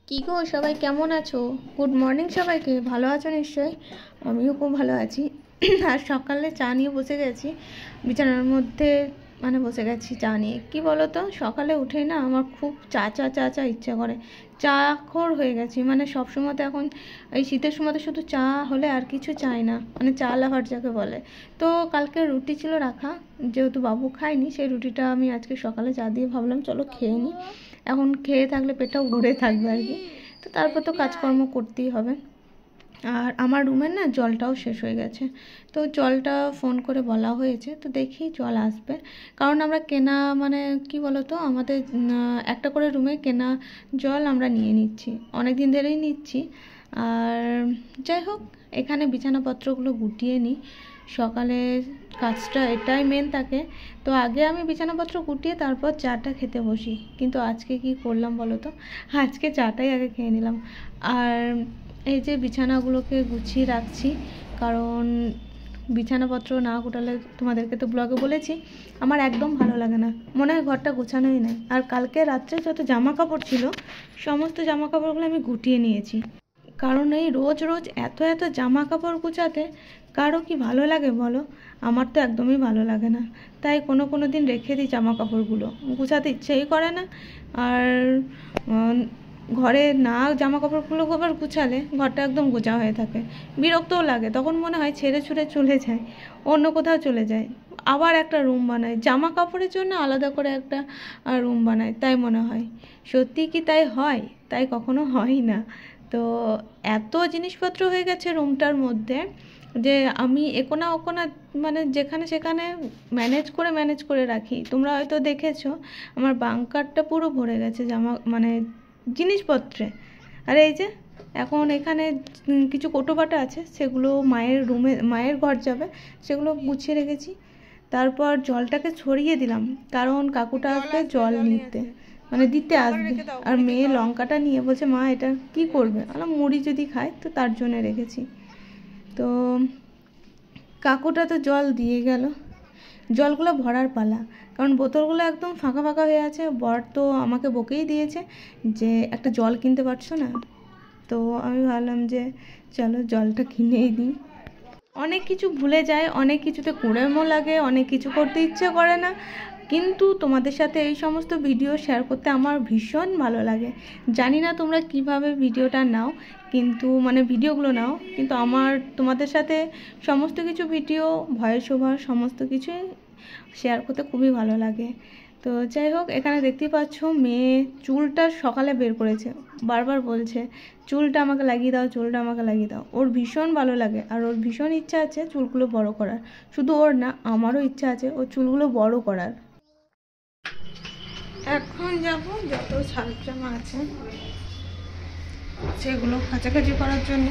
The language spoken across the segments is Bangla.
কি গো সবাই কেমন আছো? গুড মর্নিং সবাইকে। ভালো আছো নিশ্চয়ই? আমিও খুব ভালো আছি। আর সকালে চা নিয়ে বসে গেছি বিছানার মধ্যে, মানে বসে গেছি চা নিয়ে। কি বলো তো, সকালে উঠেই না আমার খুব চা চা চা চা ইচ্ছা করে। চা খোর হয়ে গেছি, মানে সবসময় তো এখন এই শীতের সময় তো শুধু চা হলে আর কিছু চাই না, মানে চা লাভার যাকে বলে। তো কালকে রুটি ছিল রাখা, যেহেতু বাবু খায়নি সেই রুটিটা আমি আজকে সকালে চা দিয়ে ভাবলাম চলো খেয়ে নিই। এখন খেয়ে থাকলে পেটটাও ভরে থাকবে আর কি। তো তারপর তো কাজকর্ম করতেই হবে। আর আমার রুমের না জলটাও শেষ হয়ে গেছে, তো জলটা ফোন করে বলা হয়েছে, তো দেখি জল আসবে। কারণ আমরা কেনা, মানে কি বলতো, আমাদের একটা করে রুমে কেনা জল আমরা নিয়ে নিচ্ছি, অনেক দিন ধরেই নিচ্ছি। আর যাই হোক, এখানে বিছানাপত্রগুলো গুটিয়ে নিই, সকালে কাজটা এটাই মেন থাকে। তো আগে আমি বিছানাপত্র গুটিয়ে তারপর চাটা খেতে বসি, কিন্তু আজকে কি করলাম বলো তো, আজকে চাটাই আগে খেয়ে নিলাম। আর এই যে বিছানাগুলোকে গুছিয়ে রাখছি, কারণ বিছানাপত্র না গোটালে, তোমাদেরকে তো ব্লগে বলেছি, আমার একদম ভালো লাগে না, মনে হয় ঘরটা গোছানোই নেই। আর কালকে রাত্রে যত জামা কাপড় ছিল সমস্ত জামা কাপড়গুলো আমি গুটিয়ে নিয়েছি, কারণ এই রোজ রোজ এত এত জামা কাপড় গুছাতে কারো কি ভালো লাগে বলো? আমার তো একদমই ভালো লাগে না। তাই কোনো কোনো দিন রেখে দিই জামা কাপড়গুলো, গুছাতে ইচ্ছেই করে না। আর ঘরে না জামা কাপড়গুলো আবার গুছালে ঘরটা একদম গোছা হয়ে থাকে, বিরক্তও লাগে, তখন মনে হয় ছেড়ে ছুড়ে চলে যায়, অন্য কোথাও চলে যায়, আবার একটা রুম বানায় জামা কাপড়ের জন্য, আলাদা করে একটা রুম বানায়, তাই মনে হয়। সত্যি কি তাই হয়? তাই কখনো হয় না। তো এত জিনিসপত্র হয়ে গেছে রুমটার মধ্যে যে আমি একোনা ওকোনা, মানে যেখানে সেখানে ম্যানেজ করে রাখি। তোমরা হয়তো দেখেছো আমার বাঙ্কারটা পুরো ভরে গেছে জামা, মানে জিনিসপত্রে। আর এই যে এখন এখানে কিছু কোটোবাটা আছে, সেগুলো মায়ের রুমে, মায়ের ঘর যাবে, সেগুলো গুছিয়ে রেখেছি। তারপর জলটাকে ছড়িয়ে দিলাম, কারণ কাকুটা আসবে জল নিতে, মানে দিতে আসবে। আর মেয়ে লঙ্কাটা নিয়ে বলছে মা এটা কি করবে, আমরা মুড়ি যদি খাই, তো তার জন্য রেখেছি। তো কাকুটা তো জল দিয়ে গেল, জলগুলো ভরার পালা, কারণ বোতলগুলো একদম ফাঁকা ফাঁকা হয়ে আছে। বর তো আমাকে বকেই দিয়েছে যে একটা জল কিনতে পারছো না, তো আমি ভাবলাম যে চলো জলটা কিনেই দিই। অনেক কিছু ভুলে যায়, অনেক কিছুতে কুড়েমো লাগে, অনেক কিছু করতে ইচ্ছে করে না, কিন্তু তোমাদের সাথে এই সমস্ত ভিডিও শেয়ার করতে আমার ভীষণ ভালো লাগে। জানি না তোমরা কিভাবে ভিডিওটা নাও, কিন্তু মানে ভিডিওগুলো নাও, কিন্তু আমার তোমাদের সাথে সমস্ত কিছু ভিডিও, ভয়েস ওভার সমস্ত কিছুই শেয়ার করতে খুবই ভালো লাগে। তো যাই হোক, এখানে দেখতেই পাচ্ছ মেয়ে চুলটা সকালে বের করেছে, বারবার বলছে চুলটা আমাকে লাগিয়ে দাও, চুলটা আমাকে লাগিয়ে দাও। ওর ভীষণ ভালো লাগে, আর ওর ভীষণ ইচ্ছা আছে চুলগুলো বড় করার। শুধু ওর না, আমারও ইচ্ছা আছে ওর চুলগুলো বড় করার। এখন যাব যত শার্ট জামা আছে সেগুলো কাছাকাছি করার জন্য,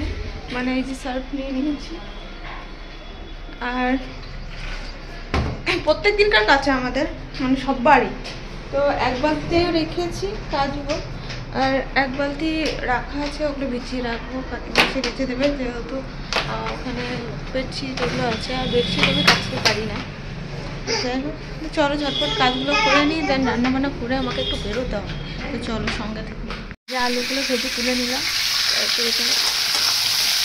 মানে এই যে সার্ফ নিয়ে নিয়েছি। আর প্রত্যেক দিনকার কাছে আমাদের, মানে সব বাড়ি, তো এক বালতিতেও রেখেছি কাচবো, আর এক বালতি রাখা আছে, ওগুলো বিছিয়ে রাখবো, কাছে রেখে দেবে, যেহেতু ওখানে বেডশিট ওগুলো আছে, আর বেডশিট আমি কাচতে পারি না। যাই হোক, চলো ঝটপট কাজগুলো করে নিই, দেন রান্নাবান্না করে আমাকে একটু বেরোতে হবে। তো চলো সঙ্গে থেকে, যে আলুগুলো ভেজে তুলে নিলাম, তারপর এখানে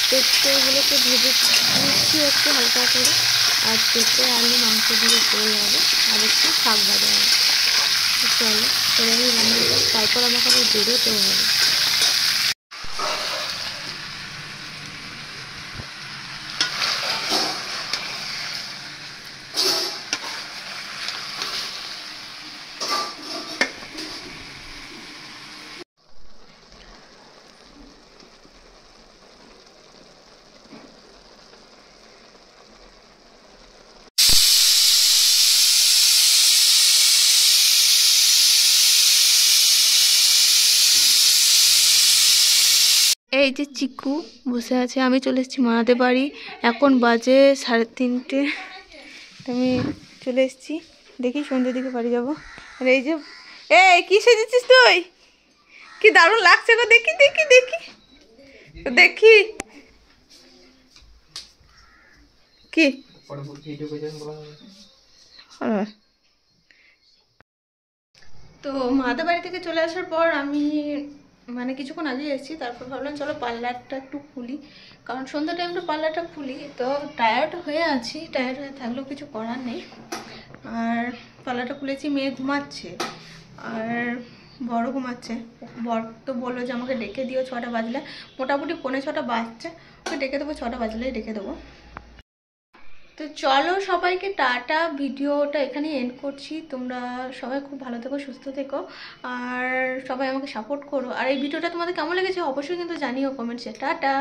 পেঁপেগুলোকে ভেজে নিচ্ছি একটু হালকা করে, আর পেঁপে আলু মাংস দিয়ে করে হবে, আর একটু শাক ভাজা হবে। চলো করে নিই রান্নাটা, তারপর আমাকে আবার বেরোতেও হবে। এই যে চিকু বসে আছে, আমি চলে এসেছি মাদের বাড়ি, এখন বাজে 3:30। আমি চলে এসেছি, দেখি সন্ধ্যের দিকে বাড়ি যাবো। আর এই যে, এই কি সেজেছিস তুই, কি দারুণ লাগছে গো, দেখি দেখি দেখি দেখি কি। তো মাদের বাড়ি থেকে চলে আসার পর আমি মানে কিছুক্ষণ আগে এসেছি, তারপর ভাবলাম চলো পার্লারটা একটু খুলি, কারণ সন্ধ্যা টাইমটা পার্লারটা খুলি। তো টায়ার্ড হয়ে আছি, টায়ার্ড হয়ে থাকলেও কিছু করার নেই। আর পার্লারটা খুলেছি, মেয়ে ঘুমাচ্ছে আর বড় ঘুমাচ্ছে। বর তো বললো যে আমাকে ডেকে দিও 6টা বাজলে, মোটামুটি 5:45 বাজছে, ওকে ডেকে দেবো, 6টা বাজলেই ডেকে দেবো। তো চলো সবাইকে টাটা, ভিডিওটা এখানে এন্ড করছি। তোমরা সবাই খুব ভালো থেকো, সুস্থ থেকো, আর সবাই আমাকে সাপোর্ট করো। আর এই ভিডিওটা তোমাদের কেমন লেগেছে অবশ্যই কিন্তু জানিও কমেন্টসে। টাটা।